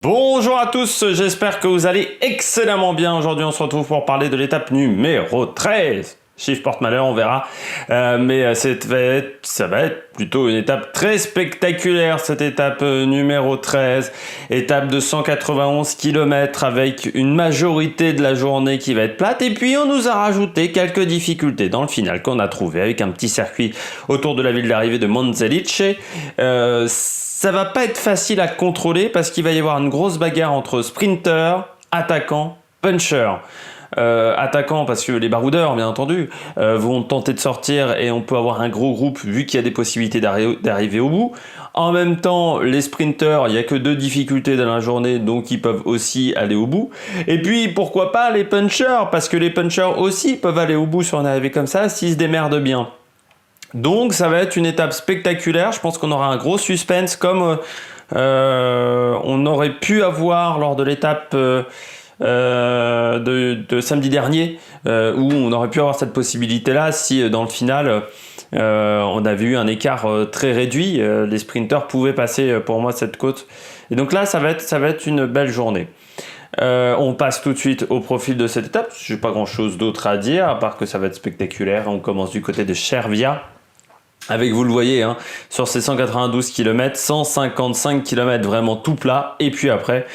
Bonjour à tous, j'espère que vous allez excellemment bien. Aujourd'hui, on se retrouve pour parler de l'étape numéro 13. Chiffre porte-malheur, on verra. Mais ça va être plutôt une étape très spectaculaire, cette étape numéro 13. Étape de 191 km avec une majorité de la journée qui va être plate. Et puis, on nous a rajouté quelques difficultés dans le final qu'on a trouvé avec un petit circuit autour de la ville d'arrivée de Monzelice. Ça va pas être facile à contrôler parce qu'il va y avoir une grosse bagarre entre sprinters, attaquants, punchers. Attaquants parce que les baroudeurs bien entendu vont tenter de sortir et on peut avoir un gros groupe vu qu'il y a des possibilités d'arriver au bout. En même temps les sprinters, il n'y a que 2 difficultés dans la journée donc ils peuvent aussi aller au bout. Et puis pourquoi pas les punchers, parce que les punchers aussi peuvent aller au bout sur une arrivée comme ça s'ils se démerdent bien. Donc ça va être une étape spectaculaire, je pense qu'on aura un gros suspense comme on aurait pu avoir lors de l'étape de samedi dernier, où on aurait pu avoir cette possibilité-là si dans le final on avait eu un écart très réduit, les sprinters pouvaient passer pour moi cette côte. Et donc là ça va être une belle journée. On passe tout de suite au profil de cette étape, j'ai pas grand chose d'autre à dire, à part que ça va être spectaculaire. On commence du côté de Cervia. Avec, vous le voyez, hein, sur ces 192 km, 155 km vraiment tout plat. Et puis après,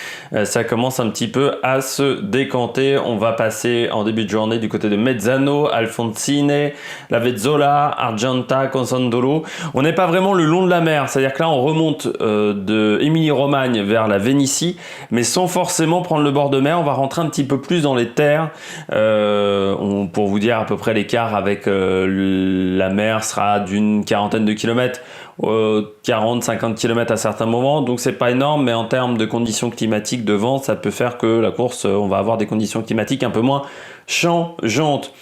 ça commence un petit peu à se décanter. On va passer en début de journée du côté de Mezzano, Alfonsine, Lavezzola, Argenta, Consandolo. On n'est pas vraiment le long de la mer. C'est-à-dire que là, on remonte de Émilie-Romagne vers la Vénitie, mais sans forcément prendre le bord de mer. On va rentrer un petit peu plus dans les terres. Pour vous dire à peu près l'écart avec la mer sera d'une quarantaine de kilomètres, 40-50 km à certains moments, donc c'est pas énorme, mais en termes de conditions climatiques, de vent, ça peut faire que la course, on va avoir des conditions climatiques un peu moins changeantes.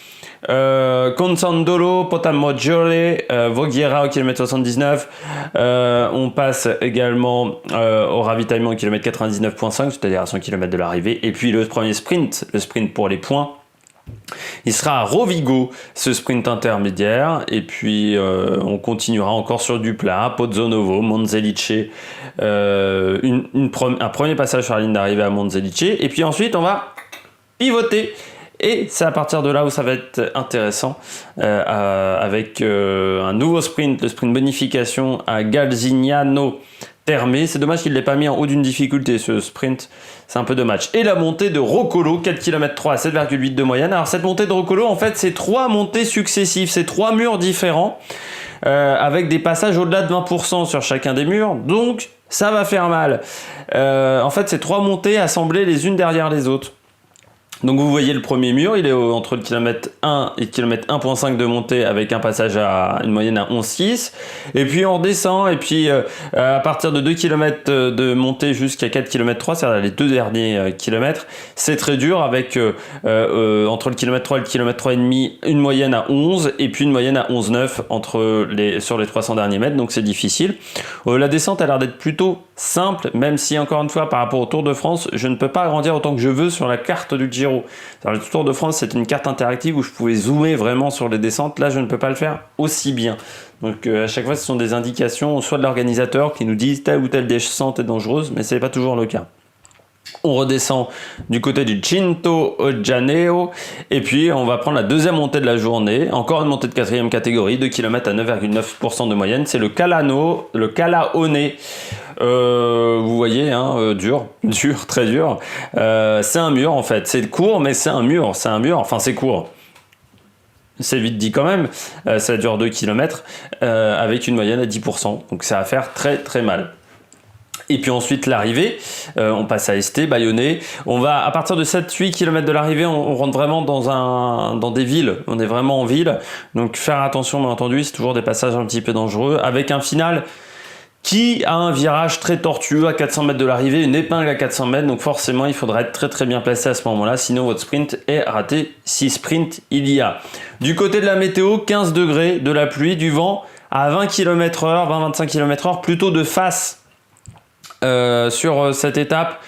Consandolo, Potamoggiore, Voghera au km 79. On passe également au ravitaillement au km 99.5, c'est-à-dire à 100 km de l'arrivée. Et puis le premier sprint, le sprint pour les points, il sera à Rovigo, ce sprint intermédiaire, et puis on continuera encore sur du plat, Pozzonovo, Monzelice, un premier passage sur la ligne d'arrivée à Monzelice, et puis ensuite on va pivoter, et c'est à partir de là où ça va être intéressant, avec un nouveau sprint, le sprint bonification à Galzignano Terme. C'est dommage qu'il ne l'ait pas mis en haut d'une difficulté, ce sprint, c'est un peu dommage. Et la montée de Roccolo, 4 km 3 à 7,8 de moyenne. Alors cette montée de Roccolo, en fait, c'est 3 montées successives, c'est 3 murs différents, avec des passages au-delà de 20% sur chacun des murs, donc ça va faire mal. En fait, c'est 3 montées assemblées les unes derrière les autres. Donc vous voyez le premier mur, il est entre le kilomètre 1 et le kilomètre 1.5 de montée avec un passage à une moyenne à 11,6. Et puis on redescend, et puis à partir de 2 km de montée jusqu'à 4 km 3, c'est-à-dire les 2 derniers kilomètres, c'est très dur avec entre le kilomètre 3 et le kilomètre 3,5, une moyenne à 11 et puis une moyenne à 11,9 sur les 300 derniers mètres, donc c'est difficile. La descente a l'air d'être plutôt simple, même si encore une fois par rapport au Tour de France, je ne peux pas agrandir autant que je veux sur la carte du Giro. Le Tour de France, c'est une carte interactive où je pouvais zoomer vraiment sur les descentes. Là, je ne peux pas le faire aussi bien. Donc à chaque fois, ce sont des indications soit de l'organisateur qui nous disent telle ou telle descente est dangereuse, mais ce n'est pas toujours le cas. On redescend du côté du Cinto Janeo, et puis on va prendre la deuxième montée de la journée, encore une montée de 4e catégorie, 2 km à 9,9% de moyenne, c'est le Calaone. Vous voyez, hein, dur, très dur. C'est un mur en fait, c'est court, mais c'est un mur, enfin c'est court. C'est vite dit quand même, ça dure 2 km avec une moyenne à 10%, donc ça va faire très très mal. Et puis ensuite l'arrivée, on passe à Este, Bayonne. On va, à partir de 7-8 km de l'arrivée, on rentre vraiment dans des villes. On est vraiment en ville. Donc faire attention, bien entendu, c'est toujours des passages un petit peu dangereux. Avec un final qui a un virage très tortueux à 400 mètres de l'arrivée, une épingle à 400 mètres. Donc forcément, il faudra être très très bien placé à ce moment-là. Sinon, votre sprint est raté, si sprint il y a. Du côté de la météo, 15 degrés, de la pluie, du vent à 20 km/h, 20-25 km/h, plutôt de face. Sur cette étape,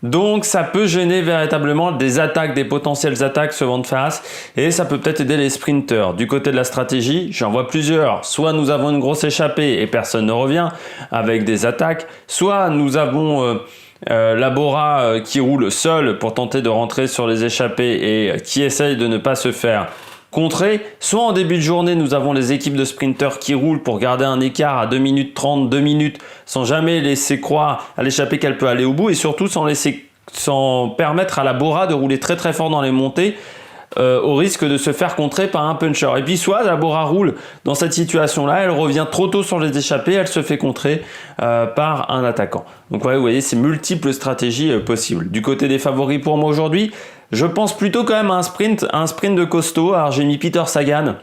donc ça peut gêner véritablement des attaques, des potentielles attaques, ce vent de face, et ça peut peut-être aider les sprinteurs. Du côté de la stratégie, j'en vois plusieurs. Soit nous avons une grosse échappée et personne ne revient avec des attaques, soit nous avons Labora qui roule seul pour tenter de rentrer sur les échappées et qui essaye de ne pas se faire contrer. Soit en début de journée, nous avons les équipes de sprinters qui roulent pour garder un écart à 2 minutes 30, 2 minutes, sans jamais laisser croire à l'échappée qu'elle peut aller au bout et surtout sans permettre à la Bora de rouler très très fort dans les montées au risque de se faire contrer par un puncher. Et puis soit la Bora roule dans cette situation-là, elle revient trop tôt sur les échappées, elle se fait contrer par un attaquant. Donc ouais, vous voyez, c'est multiples stratégies possibles. Du côté des favoris pour moi aujourd'hui, je pense plutôt quand même à un sprint de costaud. Alors j'ai mis Peter Sagan,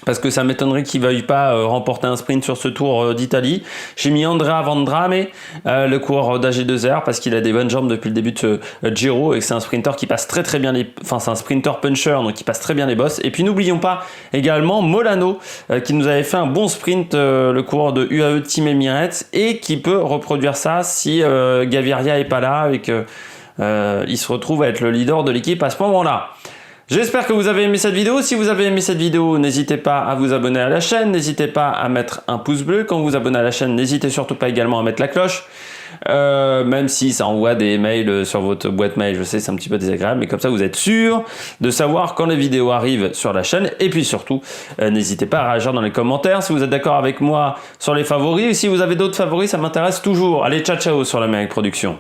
parce que ça m'étonnerait qu'il ne veuille pas remporter un sprint sur ce Tour d'Italie. J'ai mis Andrea Vendrame, le coureur d'AG2R, parce qu'il a des bonnes jambes depuis le début de ce Giro et que c'est un sprinter qui passe très très bien c'est un sprinter puncher, donc il passe très bien les bosses. Et puis n'oublions pas également Molano, qui nous avait fait un bon sprint, le coureur de UAE Team Emirates, et qui peut reproduire ça si Gaviria est pas là et que il se retrouve à être le leader de l'équipe à ce moment-là. J'espère que vous avez aimé cette vidéo. Si vous avez aimé cette vidéo, n'hésitez pas à vous abonner à la chaîne. N'hésitez pas à mettre un pouce bleu. Quand vous vous abonnez à la chaîne, n'hésitez surtout pas également à mettre la cloche. Même si ça envoie des mails sur votre boîte mail, je sais, c'est un petit peu désagréable, mais comme ça vous êtes sûr de savoir quand les vidéos arrivent sur la chaîne. Et puis surtout, n'hésitez pas à réagir dans les commentaires si vous êtes d'accord avec moi sur les favoris. Et si vous avez d'autres favoris, ça m'intéresse toujours. Allez, ciao ciao sur l'Amérique Production.